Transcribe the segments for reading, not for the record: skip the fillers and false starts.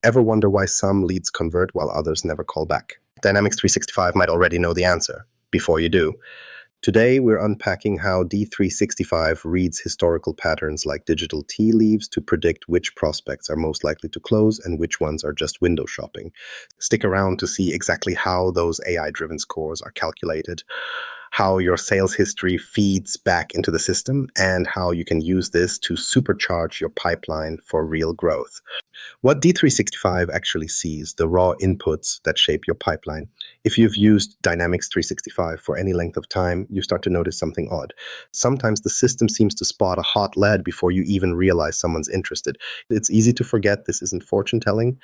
Ever wonder why some leads convert while others never call back? Dynamics 365 might already know the answer. Before you do, today we're unpacking how D365 reads historical patterns like digital tea leaves to predict which prospects are most likely to close and which ones are just window shopping. Stick around to see exactly how those AI-driven scores are calculated, how your sales history feeds back into the system, and how you can use this to supercharge your pipeline for real growth. What D365 actually sees, the raw inputs that shape your pipeline. If you've used Dynamics 365 for any length of time, you start to notice something odd. Sometimes the system seems to spot a hot lead before you even realize someone's interested. It's easy to forget this isn't fortune telling.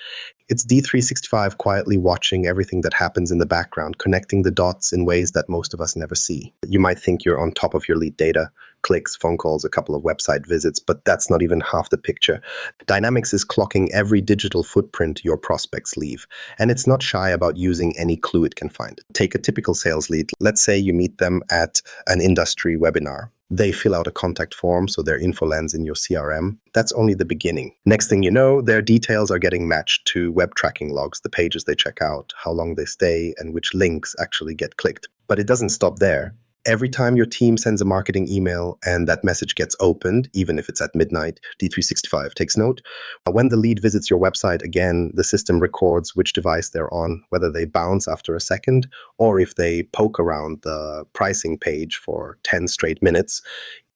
It's D365 quietly watching everything that happens in the background, connecting the dots in ways that most of us never see. You might think you're on top of your lead data, clicks, phone calls, a couple of website visits, but that's not even half the picture. Dynamics is clocking every digital footprint your prospects leave, and it's not shy about using any clue it can find. Take a typical sales lead. Let's say you meet them at an industry webinar. They fill out a contact form, so their info lands in your CRM. That's only the beginning. Next thing you know, their details are getting matched to web tracking logs, the pages they check out, how long they stay, and which links actually get clicked. But it doesn't stop there. Every time your team sends a marketing email and that message gets opened, even if it's at midnight, D365 takes note. When the lead visits your website again, the system records which device they're on, whether they bounce after a second, or if they poke around the pricing page for 10 straight minutes.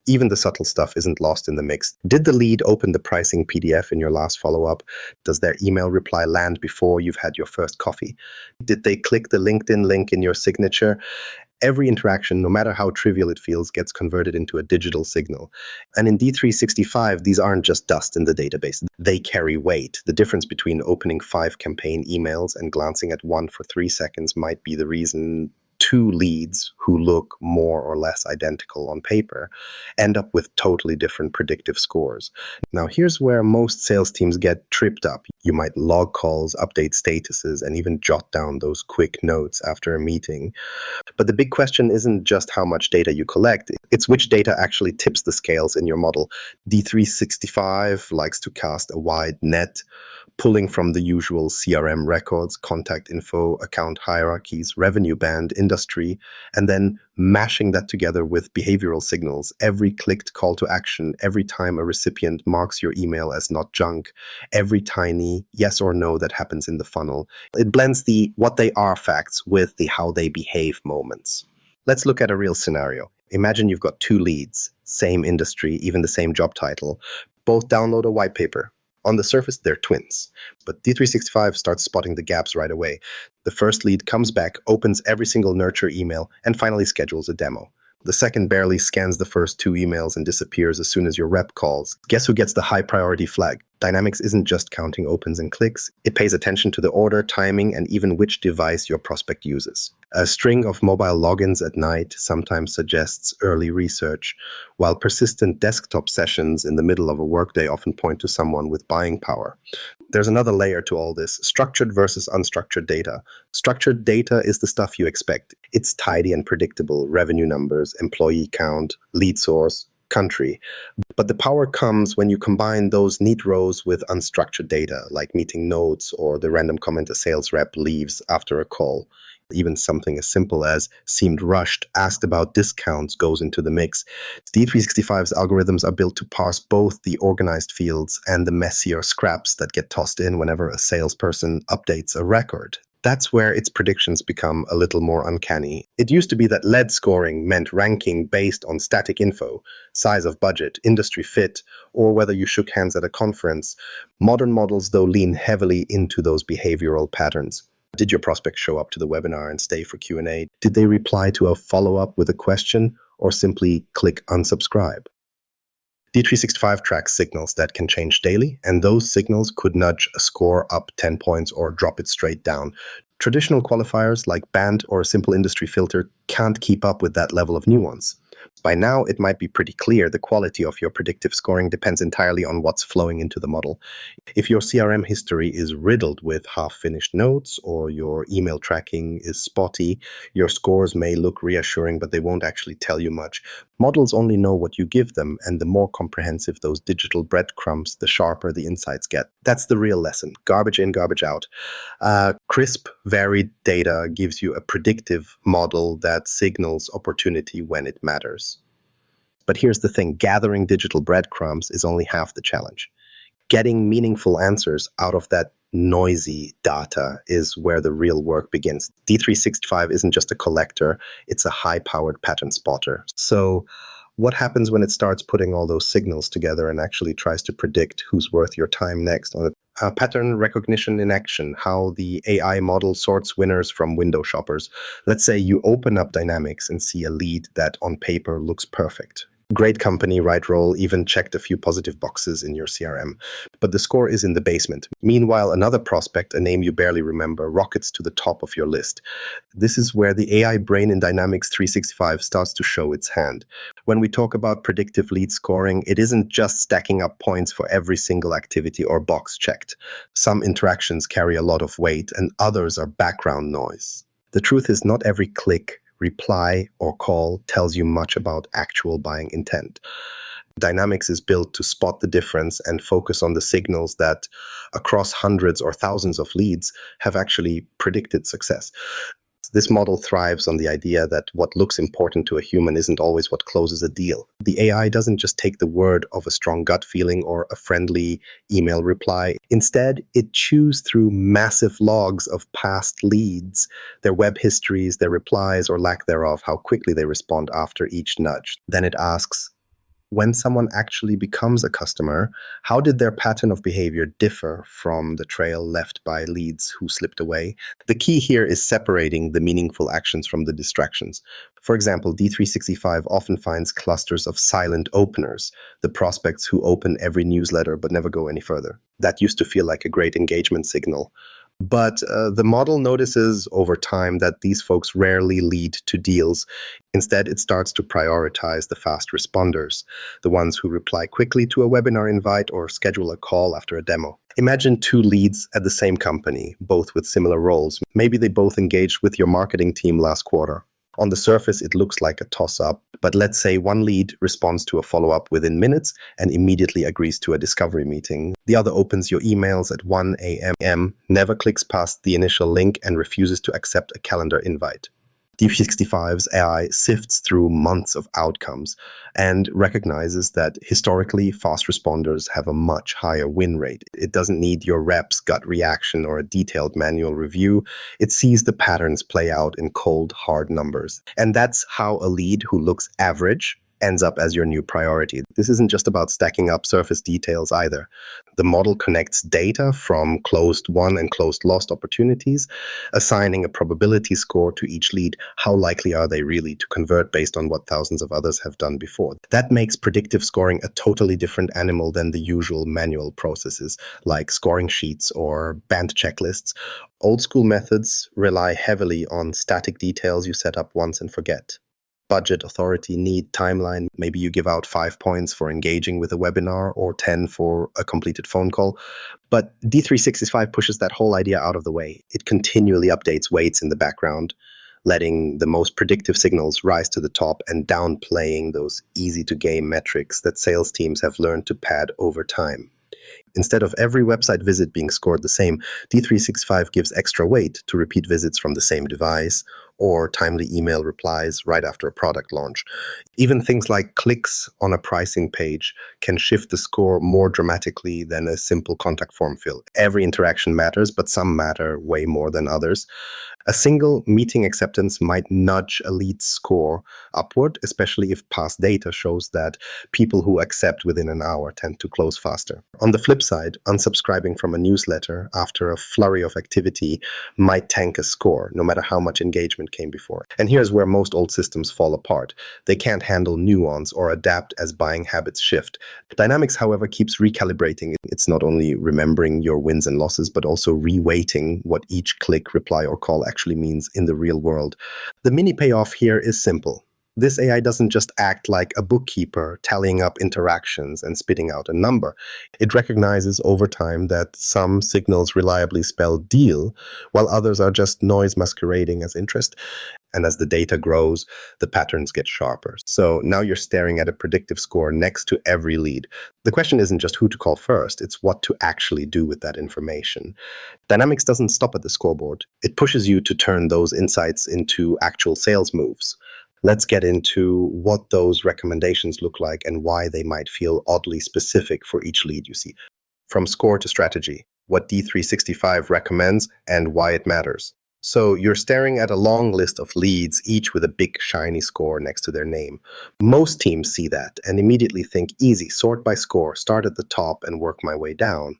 Even the subtle stuff isn't lost in the mix. Did the lead open the pricing PDF in your last follow-up? Does their email reply land before you've had your first coffee? Did they click the LinkedIn link in your signature? Every interaction, no matter how trivial it feels, gets converted into a digital signal. And in D365, these aren't just dust in the database. They carry weight. The difference between opening 5 campaign emails and glancing at one for 3 seconds might be the reason 2 leads who look more or less identical on paper end up with totally different predictive scores. Now, here's where most sales teams get tripped up. You might log calls, update statuses, and even jot down those quick notes after a meeting. But the big question isn't just how much data you collect, it's which data actually tips the scales in your model. D365 likes to cast a wide net, pulling from the usual CRM records, contact info, account hierarchies, revenue band, industry, and then mashing that together with behavioral signals. Every clicked call to action, every time a recipient marks your email as not junk, every tiny yes or no that happens in the funnel. It blends the what they are facts with the how they behave moments. Let's look at a real scenario. Imagine you've got 2 leads, same industry, even the same job title. Both download a white paper. On the surface, they're twins, but D365 starts spotting the gaps right away. The first lead comes back, opens every single nurture email, and finally schedules a demo. The second barely scans the first 2 emails and disappears as soon as your rep calls. Guess who gets the high priority flag? Dynamics isn't just counting opens and clicks. It pays attention to the order, timing, and even which device your prospect uses. A string of mobile logins at night sometimes suggests early research, while persistent desktop sessions in the middle of a workday often point to someone with buying power. There's another layer to all this: structured versus unstructured data. Structured data is the stuff you expect. It's tidy and predictable: revenue numbers, employee count, lead source, country. But the power comes when you combine those neat rows with unstructured data, like meeting notes or the random comment a sales rep leaves after a call. Even something as simple as seemed rushed, asked about discounts goes into the mix. D365's algorithms are built to parse both the organized fields and the messier scraps that get tossed in whenever a salesperson updates a record. That's where its predictions become a little more uncanny. It used to be that lead scoring meant ranking based on static info, size of budget, industry fit, or whether you shook hands at a conference. Modern models, though, lean heavily into those behavioral patterns. Did your prospect show up to the webinar and stay for Q&A? Did they reply to a follow-up with a question, or simply click unsubscribe? D365 tracks signals that can change daily, and those signals could nudge a score up 10 points or drop it straight down. Traditional qualifiers like band or a simple industry filter can't keep up with that level of nuance. By now, it might be pretty clear the quality of your predictive scoring depends entirely on what's flowing into the model. If your CRM history is riddled with half-finished notes or your email tracking is spotty, your scores may look reassuring, but they won't actually tell you much. Models only know what you give them, and the more comprehensive those digital breadcrumbs, the sharper the insights get. That's the real lesson. Garbage in, garbage out. Crisp, varied data gives you a predictive model that signals opportunity when it matters. But here's the thing, gathering digital breadcrumbs is only half the challenge. Getting meaningful answers out of that noisy data is where the real work begins. D365 isn't just a collector, it's a high-powered pattern spotter. So what happens when it starts putting all those signals together and actually tries to predict who's worth your time next? Pattern recognition in action, how the AI model sorts winners from window shoppers. Let's say you open up Dynamics and see a lead that on paper looks perfect. Great company, right role, even checked a few positive boxes in your CRM. But the score is in the basement. Meanwhile, another prospect, a name you barely remember, rockets to the top of your list. This is where the AI brain in Dynamics 365 starts to show its hand. When we talk about predictive lead scoring, it isn't just stacking up points for every single activity or box checked. Some interactions carry a lot of weight, and others are background noise. The truth is, not every click, reply, or call tells you much about actual buying intent. Dynamics is built to spot the difference and focus on the signals that, across hundreds or thousands of leads, have actually predicted success. This model thrives on the idea that what looks important to a human isn't always what closes a deal. The AI doesn't just take the word of a strong gut feeling or a friendly email reply. Instead, it chews through massive logs of past leads, their web histories, their replies or lack thereof, how quickly they respond after each nudge. Then it asks, when someone actually becomes a customer, how did their pattern of behavior differ from the trail left by leads who slipped away? The key here is separating the meaningful actions from the distractions. For example, D365 often finds clusters of silent openers, the prospects who open every newsletter but never go any further. That used to feel like a great engagement signal. But the model notices over time that these folks rarely lead to deals. Instead, it starts to prioritize the fast responders, the ones who reply quickly to a webinar invite or schedule a call after a demo. Imagine two leads at the same company, both with similar roles. Maybe they both engaged with your marketing team last quarter. On the surface, it looks like a toss-up, but let's say one lead responds to a follow-up within minutes and immediately agrees to a discovery meeting. The other opens your emails at 1 a.m., never clicks past the initial link, and refuses to accept a calendar invite. D365's AI sifts through months of outcomes and recognizes that historically fast responders have a much higher win rate. It doesn't need your rep's gut reaction or a detailed manual review. It sees the patterns play out in cold, hard numbers. And that's how a lead who looks average ends up as your new priority. This isn't just about stacking up surface details either. The model connects data from closed won and closed lost opportunities, assigning a probability score to each lead. How likely are they really to convert based on what thousands of others have done before? That makes predictive scoring a totally different animal than the usual manual processes like scoring sheets or band checklists. Old school methods rely heavily on static details you set up once and forget. Budget, authority, need, timeline. Maybe you give out 5 points for engaging with a webinar or 10 for a completed phone call. But D365 pushes that whole idea out of the way. It continually updates weights in the background, letting the most predictive signals rise to the top and downplaying those easy-to-game metrics that sales teams have learned to pad over time. Instead of every website visit being scored the same, D365 gives extra weight to repeat visits from the same device or timely email replies right after a product launch. Even things like clicks on a pricing page can shift the score more dramatically than a simple contact form fill. Every interaction matters, but some matter way more than others. A single meeting acceptance might nudge a lead score upward, especially if past data shows that people who accept within an hour tend to close faster. On the flip side, unsubscribing from a newsletter after a flurry of activity might tank a score, no matter how much engagement came before. And here's where most old systems fall apart. They can't handle nuance or adapt as buying habits shift. Dynamics, however, keeps recalibrating. It's not only remembering your wins and losses, but also reweighting what each click, reply, or call actually means in the real world. The mini payoff here is simple. This AI doesn't just act like a bookkeeper, tallying up interactions and spitting out a number. It recognizes over time that some signals reliably spell deal, while others are just noise masquerading as interest. And as the data grows, the patterns get sharper. So now you're staring at a predictive score next to every lead. The question isn't just who to call first, it's what to actually do with that information. Dynamics doesn't stop at the scoreboard. It pushes you to turn those insights into actual sales moves. Let's get into what those recommendations look like and why they might feel oddly specific for each lead you see. From score to strategy, what D365 recommends and why it matters. So you're staring at a long list of leads, each with a big shiny score next to their name. Most teams see that and immediately think, easy, sort by score, start at the top and work my way down.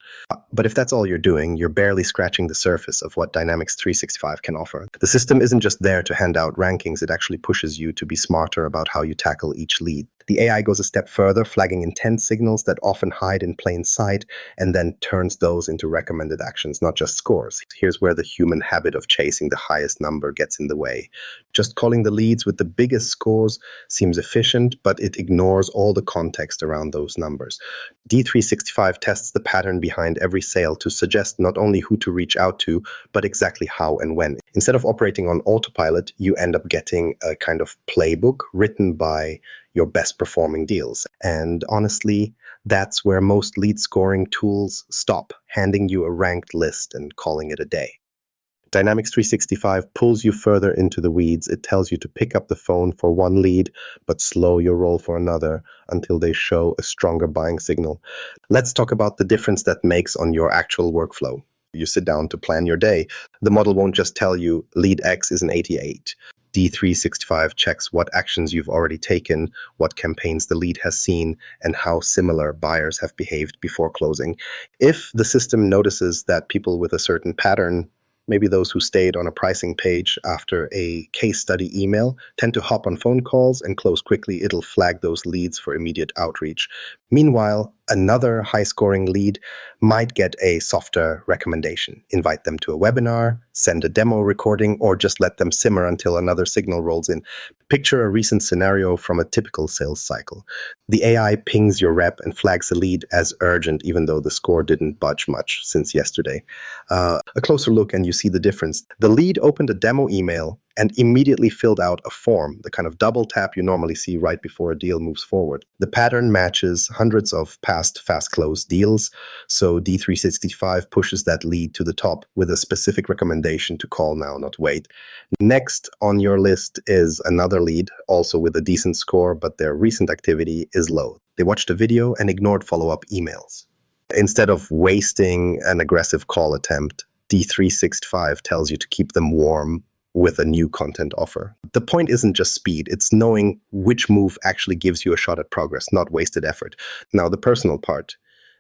But if that's all you're doing, you're barely scratching the surface of what Dynamics 365 can offer. The system isn't just there to hand out rankings, it actually pushes you to be smarter about how you tackle each lead. The AI goes a step further, flagging intent signals that often hide in plain sight, and then turns those into recommended actions, not just scores. Here's where the human habit of chasing the highest number gets in the way. Just calling the leads with the biggest scores seems efficient, but it ignores all the context around those numbers. D365 tests the pattern behind every sale to suggest not only who to reach out to, but exactly how and when. Instead of operating on autopilot, you end up getting a kind of playbook written by your best performing deals. And honestly, that's where most lead scoring tools stop, handing you a ranked list and calling it a day. Dynamics 365 pulls you further into the weeds. It tells you to pick up the phone for one lead, but slow your roll for another until they show a stronger buying signal. Let's talk about the difference that makes on your actual workflow. You sit down to plan your day. The model won't just tell you lead X is an 88. D365 checks what actions you've already taken, what campaigns the lead has seen, and how similar buyers have behaved before closing. If the system notices that people with a certain pattern, maybe those who stayed on a pricing page after a case study email, tend to hop on phone calls and close quickly, it'll flag those leads for immediate outreach. Meanwhile, another high-scoring lead might get a softer recommendation. Invite them to a webinar, send a demo recording, or just let them simmer until another signal rolls in. Picture a recent scenario from a typical sales cycle. The AI pings your rep and flags a lead as urgent, even though the score didn't budge much since yesterday. A closer look and you see the difference. The lead opened a demo email and immediately filled out a form, the kind of double tap you normally see right before a deal moves forward. The pattern matches hundreds of past fast close deals, so D365 pushes that lead to the top with a specific recommendation to call now, not wait. Next on your list is another lead, also with a decent score, but their recent activity is low. They watched a video and ignored follow-up emails. Instead of wasting an aggressive call attempt, D365 tells you to keep them warm with a new content offer. The point isn't just speed, it's knowing which move actually gives you a shot at progress, not wasted effort. Now, the personal part.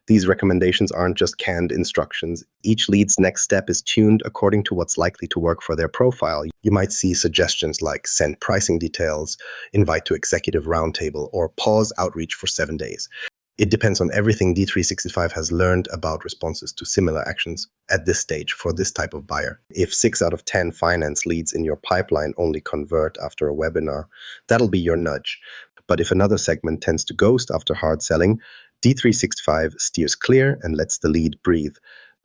These recommendations aren't just canned instructions. Each lead's next step is tuned according to what's likely to work for their profile. You might see suggestions like send pricing details, invite to executive roundtable, or pause outreach for 7 days. It depends on everything D365 has learned about responses to similar actions at this stage for this type of buyer. If 6 out of 10 finance leads in your pipeline only convert after a webinar, that'll be your nudge. But if another segment tends to ghost after hard selling, D365 steers clear and lets the lead breathe.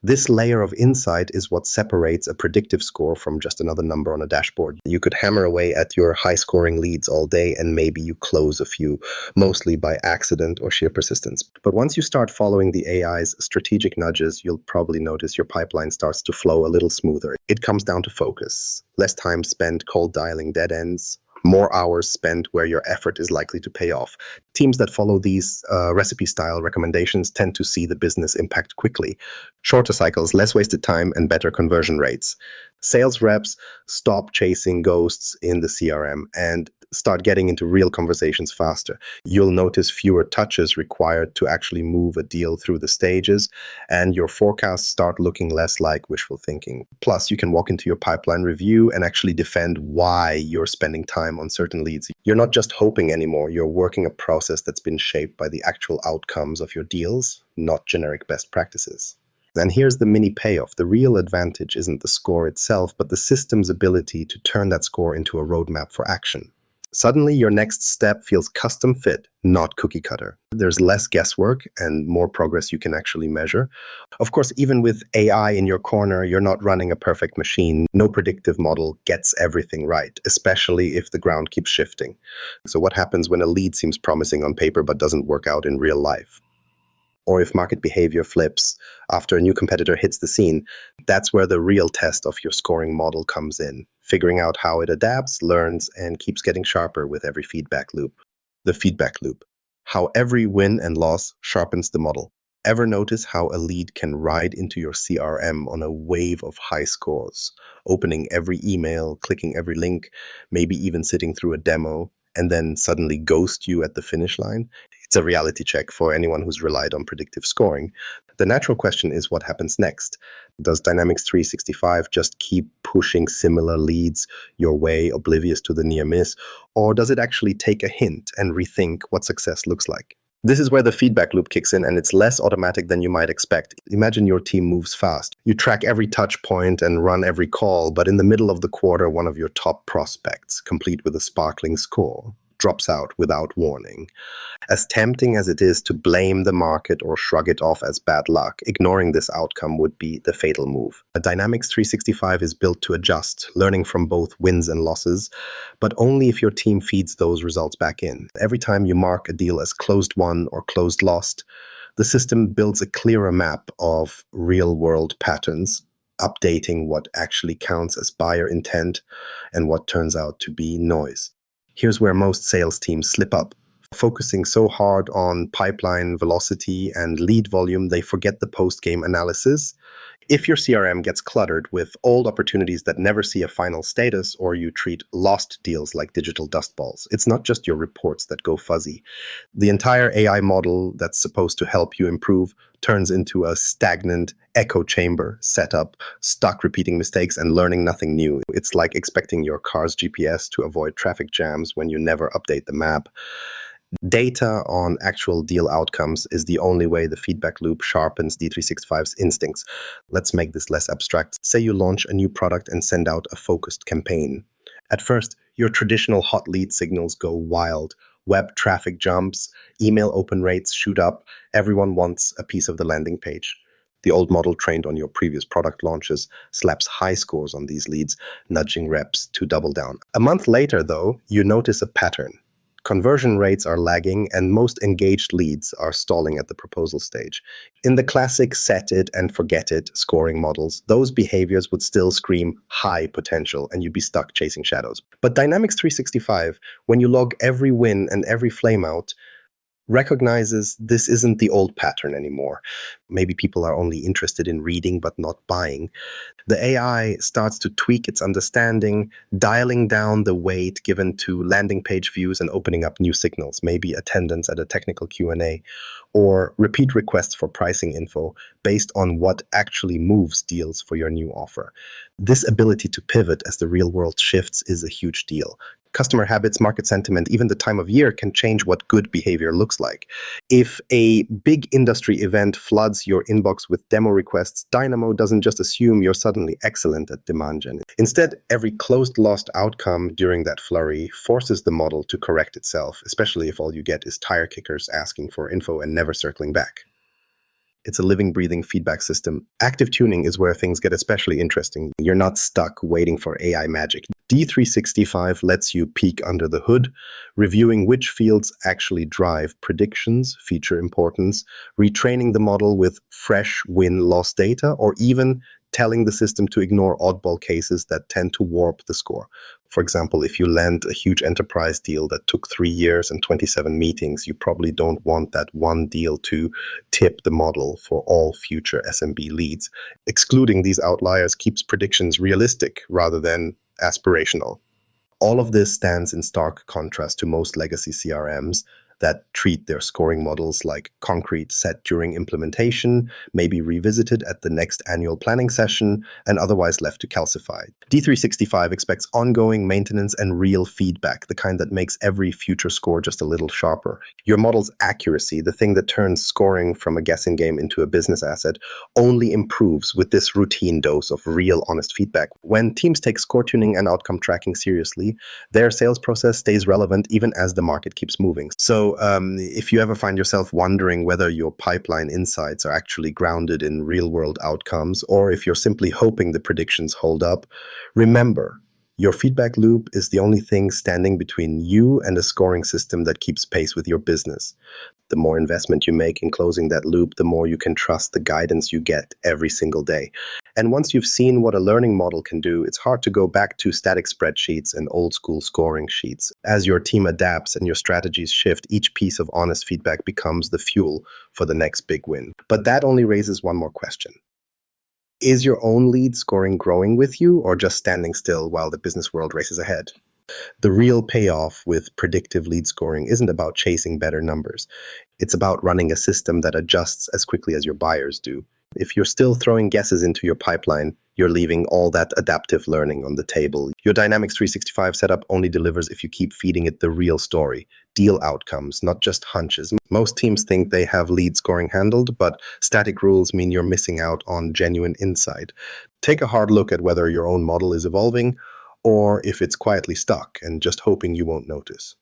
This layer of insight is what separates a predictive score from just another number on a dashboard. You could hammer away at your high-scoring leads all day and maybe you close a few, mostly by accident or sheer persistence. But once you start following the AI's strategic nudges, you'll probably notice your pipeline starts to flow a little smoother. It comes down to focus, less time spent cold dialing dead ends, more hours spent where your effort is likely to pay off. Teams that follow these recipe-style recommendations tend to see the business impact quickly. Shorter cycles, less wasted time, and better conversion rates. Sales reps stop chasing ghosts in the CRM and start getting into real conversations faster. You'll notice fewer touches required to actually move a deal through the stages, and your forecasts start looking less like wishful thinking. Plus, you can walk into your pipeline review and actually defend why you're spending time on certain leads. You're not just hoping anymore, you're working a process that's been shaped by the actual outcomes of your deals, not generic best practices. And here's the mini payoff. The real advantage isn't the score itself, but the system's ability to turn that score into a roadmap for action. Suddenly, your next step feels custom fit, not cookie cutter. There's less guesswork and more progress you can actually measure. Of course, even with AI in your corner, you're not running a perfect machine. No predictive model gets everything right, especially if the ground keeps shifting. So, what happens when a lead seems promising on paper but doesn't work out in real life? Or if market behavior flips after a new competitor hits the scene, that's where the real test of your scoring model comes in, figuring out how it adapts, learns, and keeps getting sharper with every feedback loop. The feedback loop. How every win and loss sharpens the model. Ever notice how a lead can ride into your CRM on a wave of high scores, opening every email, clicking every link, maybe even sitting through a demo, and then suddenly ghost you at the finish line? It's a reality check for anyone who's relied on predictive scoring. The natural question is what happens next? Does Dynamics 365 just keep pushing similar leads your way, oblivious to the near miss? Or does it actually take a hint and rethink what success looks like? This is where the feedback loop kicks in, and it's less automatic than you might expect. Imagine your team moves fast. You track every touch point and run every call, but in the middle of the quarter, one of your top prospects, complete with a sparkling score, drops out without warning. As tempting as it is to blame the market or shrug it off as bad luck, ignoring this outcome would be the fatal move. A Dynamics 365 is built to adjust, learning from both wins and losses, but only if your team feeds those results back in. Every time you mark a deal as closed won or closed lost, the system builds a clearer map of real-world patterns, updating what actually counts as buyer intent and what turns out to be noise. Here's where most sales teams slip up. Focusing so hard on pipeline velocity and lead volume, they forget the post-game analysis. If your CRM gets cluttered with old opportunities that never see a final status, or you treat lost deals like digital dust balls, it's not just your reports that go fuzzy. The entire AI model that's supposed to help you improve turns into a stagnant echo chamber setup, stuck repeating mistakes and learning nothing new. It's like expecting your car's GPS to avoid traffic jams when you never update the map. Data on actual deal outcomes is the only way the feedback loop sharpens D365's instincts. Let's make this less abstract. Say you launch a new product and send out a focused campaign. At first, your traditional hot lead signals go wild. Web traffic jumps, email open rates shoot up, everyone wants a piece of the landing page. The old model trained on your previous product launches slaps high scores on these leads, nudging reps to double down. A month later, though, you notice a pattern. Conversion rates are lagging, and most engaged leads are stalling at the proposal stage. In the classic set it and forget it scoring models, those behaviors would still scream high potential, and you'd be stuck chasing shadows. But Dynamics 365, when you log every win and every flameout, recognizes this isn't the old pattern anymore. Maybe people are only interested in reading but not buying. The AI starts to tweak its understanding, dialing down the weight given to landing page views and opening up new signals, maybe attendance at a technical Q&A, or repeat requests for pricing info based on what actually moves deals for your new offer. This ability to pivot as the real world shifts is a huge deal. Customer habits, market sentiment, even the time of year can change what good behavior looks like. If a big industry event floods your inbox with demo requests, Dynamo doesn't just assume you're suddenly excellent at demand gen. Instead, every closed lost outcome during that flurry forces the model to correct itself, especially if all you get is tire kickers asking for info and never circling back. It's a living, breathing feedback system. Active tuning is where things get especially interesting. You're not stuck waiting for AI magic. D365 lets you peek under the hood, reviewing which fields actually drive predictions, feature importance, retraining the model with fresh win-loss data, or even telling the system to ignore oddball cases that tend to warp the score. For example, if you land a huge enterprise deal that took 3 years and 27 meetings, you probably don't want that one deal to tip the model for all future SMB leads. Excluding these outliers keeps predictions realistic rather than aspirational. All of this stands in stark contrast to most legacy CRMs that treat their scoring models like concrete set during implementation, maybe revisited at the next annual planning session, and otherwise left to calcify. D365 expects ongoing maintenance and real feedback, the kind that makes every future score just a little sharper. Your model's accuracy, the thing that turns scoring from a guessing game into a business asset, only improves with this routine dose of real, honest feedback. When teams take score tuning and outcome tracking seriously, their sales process stays relevant even as the market keeps moving. So if you ever find yourself wondering whether your pipeline insights are actually grounded in real-world outcomes, or if you're simply hoping the predictions hold up, remember, your feedback loop is the only thing standing between you and a scoring system that keeps pace with your business. The more investment you make in closing that loop, the more you can trust the guidance you get every single day. And once you've seen what a learning model can do, it's hard to go back to static spreadsheets and old school scoring sheets. As your team adapts and your strategies shift, each piece of honest feedback becomes the fuel for the next big win. But that only raises one more question. Is your own lead scoring growing with you, or just standing still while the business world races ahead? The real payoff with predictive lead scoring isn't about chasing better numbers. It's about running a system that adjusts as quickly as your buyers do. If you're still throwing guesses into your pipeline, you're leaving all that adaptive learning on the table. Your Dynamics 365 setup only delivers if you keep feeding it the real story, deal outcomes, not just hunches. Most teams think they have lead scoring handled, but static rules mean you're missing out on genuine insight. Take a hard look at whether your own model is evolving, or if it's quietly stuck and just hoping you won't notice.